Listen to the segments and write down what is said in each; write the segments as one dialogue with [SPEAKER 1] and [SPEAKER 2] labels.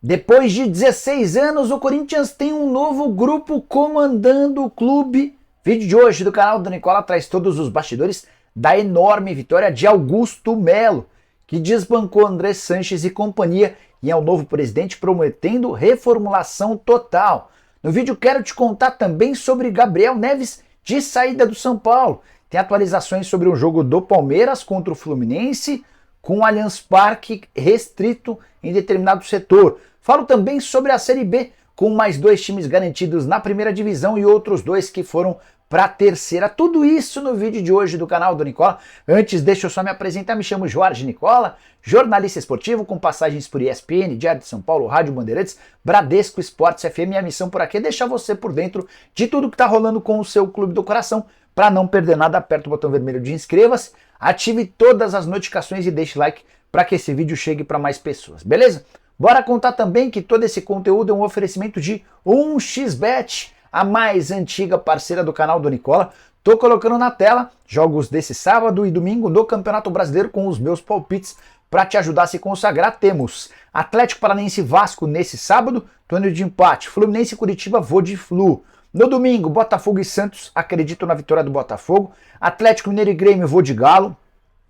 [SPEAKER 1] Depois de 16 anos, o Corinthians tem um novo grupo comandando o clube. Vídeo de hoje do canal do Nicola traz todos os bastidores da enorme vitória de Augusto Melo, que desbancou André Sanches e companhia e é o novo presidente prometendo reformulação total. No vídeo quero te contar também sobre Gabriel Neves de saída do São Paulo. Tem atualizações sobre o jogo do Palmeiras contra o Fluminense, com o Allianz Parque restrito em determinado setor. Falo também sobre a Série B, com mais 2 times garantidos na primeira divisão e outros 2 que foram para a terceira. Tudo isso no vídeo de hoje do canal do Nicola. Antes, deixa eu só me apresentar. Me chamo Jorge Nicola, jornalista esportivo com passagens por ESPN, Diário de São Paulo, Rádio Bandeirantes, Bradesco Esportes FM. Minha missão por aqui é deixar você por dentro de tudo que está rolando com o seu clube do coração. Para não perder nada, aperta o botão vermelho de inscreva-se, ative todas as notificações e deixe like para que esse vídeo chegue para mais pessoas, beleza? Bora contar também que todo esse conteúdo é um oferecimento de 1xBet, a mais antiga parceira do canal do Nicola. Tô colocando na tela jogos desse sábado e domingo no Campeonato Brasileiro com os meus palpites para te ajudar a se consagrar. Temos Atlético Paranaense e Vasco nesse sábado, torneio de empate. Fluminense e Curitiba, vou de Flu. No domingo, Botafogo e Santos, acredito na vitória do Botafogo. Atlético Mineiro e Grêmio, vou de Galo.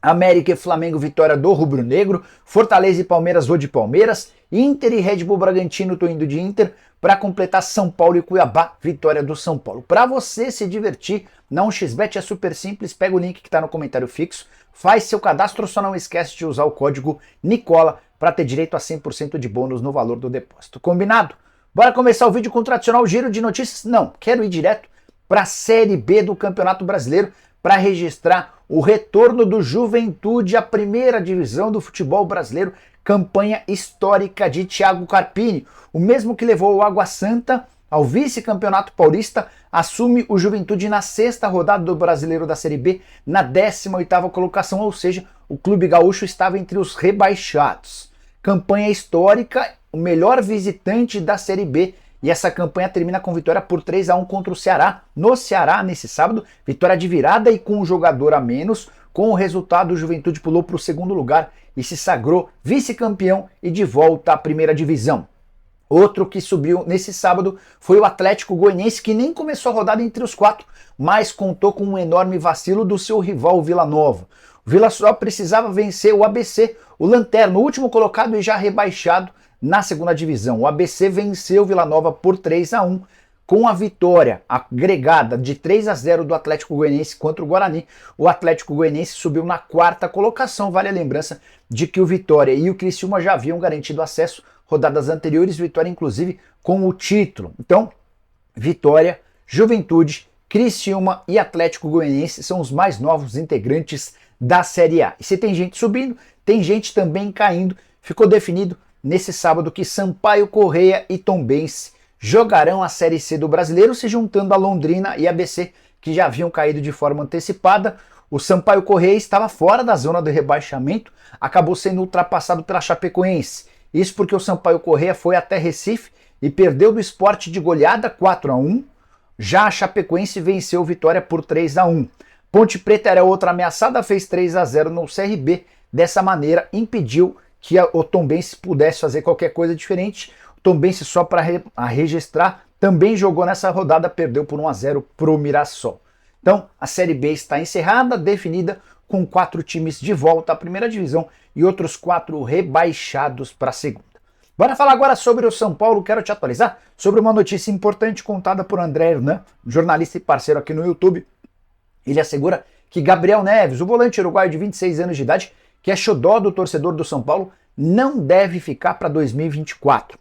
[SPEAKER 1] América e Flamengo, vitória do Rubro Negro. Fortaleza e Palmeiras, vou de Palmeiras. Inter e Red Bull Bragantino, tô indo de Inter. Para completar, São Paulo e Cuiabá, vitória do São Paulo. Para você se divertir, na 1xBet é super simples. Pega o link que está no comentário fixo, faz seu cadastro, só não esquece de usar o código Nicola para ter direito a 100% de bônus no valor do depósito. Combinado? Bora começar o vídeo com o tradicional giro de notícias? Não, quero ir direto para a Série B do Campeonato Brasileiro para registrar o retorno do Juventude à primeira divisão do futebol brasileiro, campanha histórica de Thiago Carpini, o mesmo que levou o Água Santa ao vice-campeonato paulista, assume o Juventude na 6ª rodada do Brasileiro da Série B, na 18ª colocação, ou seja, o clube gaúcho estava entre os rebaixados. Campanha histórica, o melhor visitante da Série B, e essa campanha termina com vitória por 3-1 contra o Ceará, no Ceará nesse sábado, vitória de virada e com um jogador a menos. Com o resultado, o Juventude pulou para o 2º lugar e se sagrou vice-campeão e de volta à primeira divisão. Outro que subiu nesse sábado foi o Atlético Goianiense, que nem começou a rodada entre os 4, mas contou com um enorme vacilo do seu rival Vila Nova. O Vila só precisava vencer o ABC, o lanterna, o último colocado e já rebaixado na 2ª divisão. O ABC venceu o Vila Nova por 3-1, com a vitória agregada de 3-0 do Atlético Goianiense contra o Guarani. O Atlético Goianiense subiu na 4ª colocação. Vale a lembrança de que o Vitória e o Criciúma já haviam garantido acesso rodadas anteriores, Vitória inclusive com o título. Então, Vitória, Juventude, Criciúma e Atlético Goianiense são os mais novos integrantes da Série A. E se tem gente subindo, tem gente também caindo. Ficou definido nesse sábado que Sampaio Corrêa e Tombense jogarão a Série C do Brasileiro, se juntando a Londrina e ABC, que já haviam caído de forma antecipada. O Sampaio Corrêa estava fora da zona do rebaixamento, acabou sendo ultrapassado pela Chapecoense. Isso porque o Sampaio Corrêa foi até Recife e perdeu do Sport de goleada 4-1. Já a Chapecoense venceu Vitória por 3-1. Ponte Preta era outra ameaçada, fez 3-0 no CRB. Dessa maneira, impediu que o Tombense pudesse fazer qualquer coisa diferente. O Tombense, só para registrar, também jogou nessa rodada, perdeu por 1-0 para o Mirassol. Então, a Série B está encerrada, definida, com 4 times de volta à primeira divisão e outros 4 rebaixados para a segunda. Bora falar agora sobre o São Paulo. Quero te atualizar sobre uma notícia importante contada por André Hernan, jornalista e parceiro aqui no YouTube. Ele assegura que Gabriel Neves, o volante uruguaio de 26 anos de idade, que é xodó do torcedor do São Paulo, não deve ficar para 2024.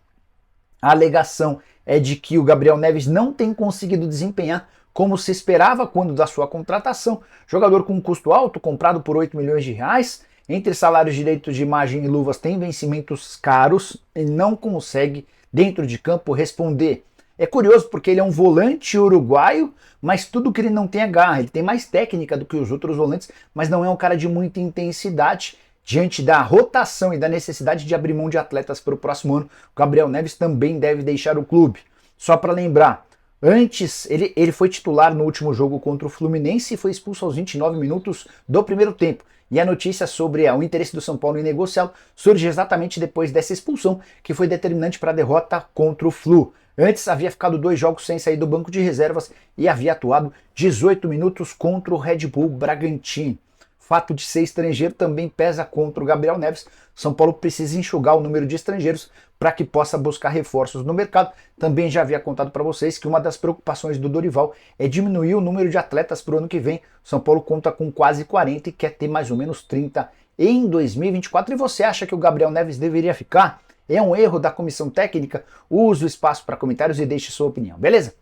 [SPEAKER 1] A alegação é de que o Gabriel Neves não tem conseguido desempenhar como se esperava quando da sua contratação. Jogador com um custo alto, comprado por 8 milhões de reais, entre salários, direitos de imagem e luvas, tem vencimentos caros e não consegue, dentro de campo, responder. É curioso porque ele é um volante uruguaio, mas tudo que ele não tem é garra. Ele tem mais técnica do que os outros volantes, mas não é um cara de muita intensidade. Diante da rotação e da necessidade de abrir mão de atletas para o próximo ano, o Gabriel Neves também deve deixar o clube. Só para lembrar, antes ele foi titular no último jogo contra o Fluminense e foi expulso aos 29 minutos do primeiro tempo. E a notícia sobre o interesse do São Paulo em negociá-lo surge exatamente depois dessa expulsão, que foi determinante para a derrota contra o Flu. Antes havia ficado 2 jogos sem sair do banco de reservas e havia atuado 18 minutos contra o Red Bull Bragantino. Fato de ser estrangeiro também pesa contra o Gabriel Neves. São Paulo precisa enxugar o número de estrangeiros para que possa buscar reforços no mercado. Também já havia contado para vocês que uma das preocupações do Dorival é diminuir o número de atletas para o ano que vem. São Paulo conta com quase 40 e quer ter mais ou menos 30 em 2024. E você acha que o Gabriel Neves deveria ficar? É um erro da comissão técnica? Use o espaço para comentários e deixe sua opinião, beleza?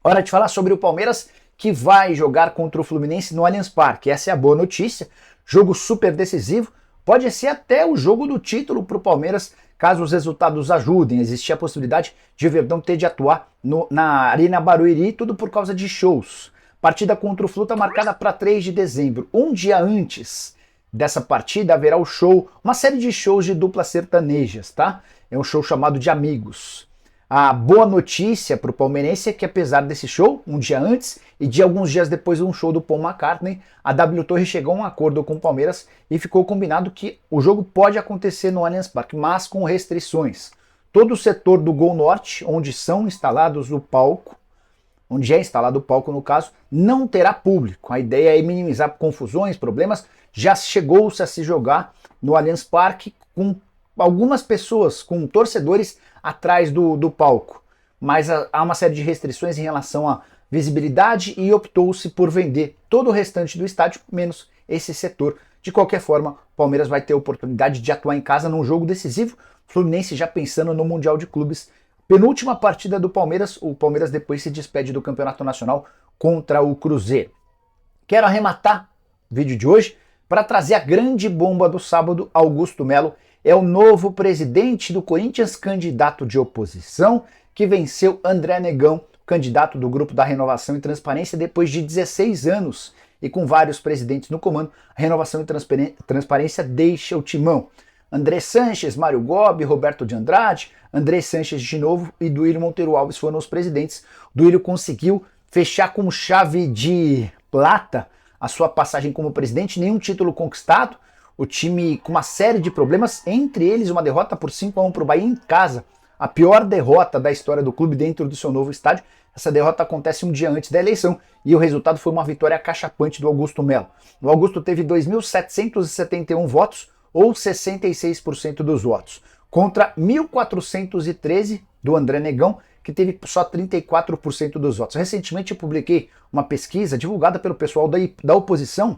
[SPEAKER 1] Hora de falar sobre o Palmeiras, que vai jogar contra o Fluminense no Allianz Parque. Essa é a boa notícia. Jogo super decisivo. Pode ser até o jogo do título para o Palmeiras, caso os resultados ajudem. Existia a possibilidade de o Verdão ter de atuar na Arena Barueri, tudo por causa de shows. Partida contra o Flu está marcada para 3 de dezembro. Um dia antes dessa partida haverá o show, uma série de shows de duplas sertanejas, tá? É um show chamado de Amigos. A boa notícia para o palmeirense é que, apesar desse show, um dia antes e de alguns dias depois de um show do Paul McCartney, a W Torre chegou a um acordo com o Palmeiras e ficou combinado que o jogo pode acontecer no Allianz Parque, mas com restrições. Todo o setor do Gol Norte, onde são instalados o palco, onde é instalado o palco no caso, não terá público. A ideia é minimizar confusões, problemas. Já chegou-se a se jogar no Allianz Parque com algumas pessoas, com torcedores atrás do palco, mas há uma série de restrições em relação à visibilidade e optou-se por vender todo o restante do estádio, menos esse setor. De qualquer forma, o Palmeiras vai ter a oportunidade de atuar em casa num jogo decisivo, Fluminense já pensando no Mundial de Clubes. Penúltima partida do Palmeiras, o Palmeiras depois se despede do Campeonato Nacional contra o Cruzeiro. Quero arrematar o vídeo de hoje para trazer a grande bomba do sábado. Augusto Melo é o novo presidente do Corinthians, candidato de oposição, que venceu André Negão, candidato do Grupo da Renovação e Transparência, depois de 16 anos. E com vários presidentes no comando, a Renovação e Transparência deixa o timão. André Sanches, Mário Gobi, Roberto de Andrade, André Sanches de novo e Duílio Monteiro Alves foram os presidentes. Duílio conseguiu fechar com chave de prata a sua passagem como presidente, nenhum título conquistado, o time com uma série de problemas, entre eles uma derrota por 5-1 para o Bahia em casa, a pior derrota da história do clube dentro do seu novo estádio. Essa derrota acontece um dia antes da eleição e o resultado foi uma vitória acachapante do Augusto Melo. O Augusto teve 2.771 votos, ou 66% dos votos, contra 1.413 do André Negão, que teve só 34% dos votos. Recentemente eu publiquei uma pesquisa divulgada pelo pessoal da oposição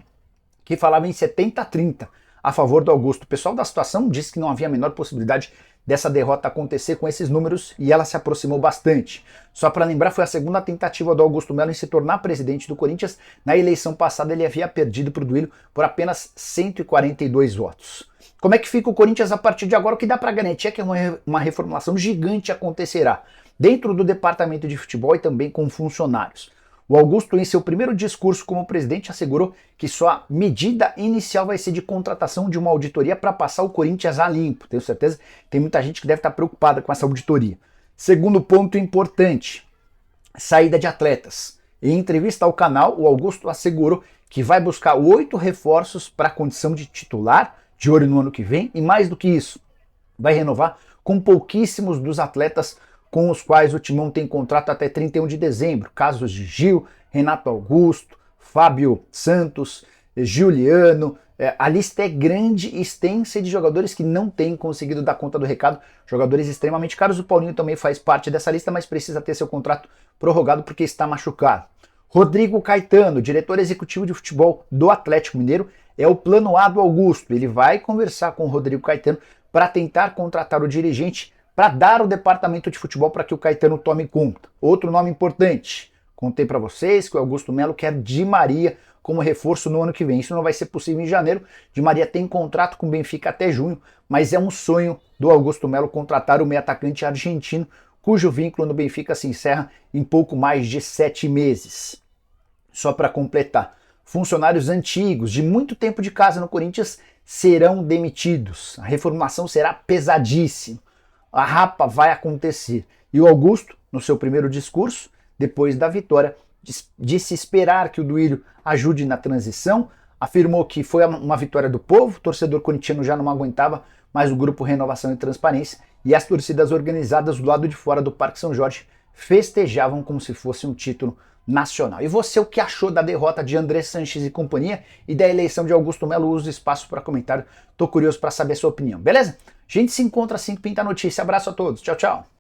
[SPEAKER 1] que falava em 70-30 a favor do Augusto. O pessoal da situação disse que não havia a menor possibilidade dessa derrota acontecer com esses números e ela se aproximou bastante. Só para lembrar, foi a segunda tentativa do Augusto Melo em se tornar presidente do Corinthians. Na eleição passada ele havia perdido para o Duílio por apenas 142 votos. Como é que fica o Corinthians a partir de agora? O que dá para garantir é que uma reformulação gigante acontecerá dentro do departamento de futebol e também com funcionários. O Augusto, em seu primeiro discurso como presidente, assegurou que sua medida inicial vai ser de contratação de uma auditoria para passar o Corinthians a limpo. Tenho certeza que tem muita gente que deve estar preocupada com essa auditoria. Segundo ponto importante, saída de atletas. Em entrevista ao canal, o Augusto assegurou que vai buscar 8 reforços para a condição de titular, de olho no ano que vem, e mais do que isso, vai renovar com pouquíssimos dos atletas com os quais o Timão tem contrato até 31 de dezembro. Casos de Gil, Renato Augusto, Fábio Santos, Juliano. A lista é grande e extensa de jogadores que não têm conseguido dar conta do recado. Jogadores extremamente caros. O Paulinho também faz parte dessa lista, mas precisa ter seu contrato prorrogado porque está machucado. Rodrigo Caetano, diretor executivo de futebol do Atlético Mineiro, é o plano A do Augusto. Ele vai conversar com o Rodrigo Caetano para tentar contratar o dirigente para dar o departamento de futebol para que o Caetano tome conta. Outro nome importante, contei para vocês que o Augusto Melo quer Di Maria como reforço no ano que vem. Isso não vai ser possível em janeiro. Di Maria tem contrato com o Benfica até junho, mas é um sonho do Augusto Melo contratar o meio atacante argentino, cujo vínculo no Benfica se encerra em pouco mais de 7 meses. Só para completar, funcionários antigos de muito tempo de casa no Corinthians serão demitidos. A reformulação será pesadíssima. A rapa vai acontecer. E o Augusto, no seu primeiro discurso, depois da vitória, disse esperar que o Duílio ajude na transição, afirmou que foi uma vitória do povo, o torcedor corintiano já não aguentava mais o grupo Renovação e Transparência, e as torcidas organizadas do lado de fora do Parque São Jorge festejavam como se fosse um título nacional. E você, o que achou da derrota de André Sanches e companhia e da eleição de Augusto Melo? Usa o espaço para comentário, tô curioso para saber a sua opinião, beleza? A gente se encontra assim que pinta a notícia. Abraço a todos, tchau, tchau.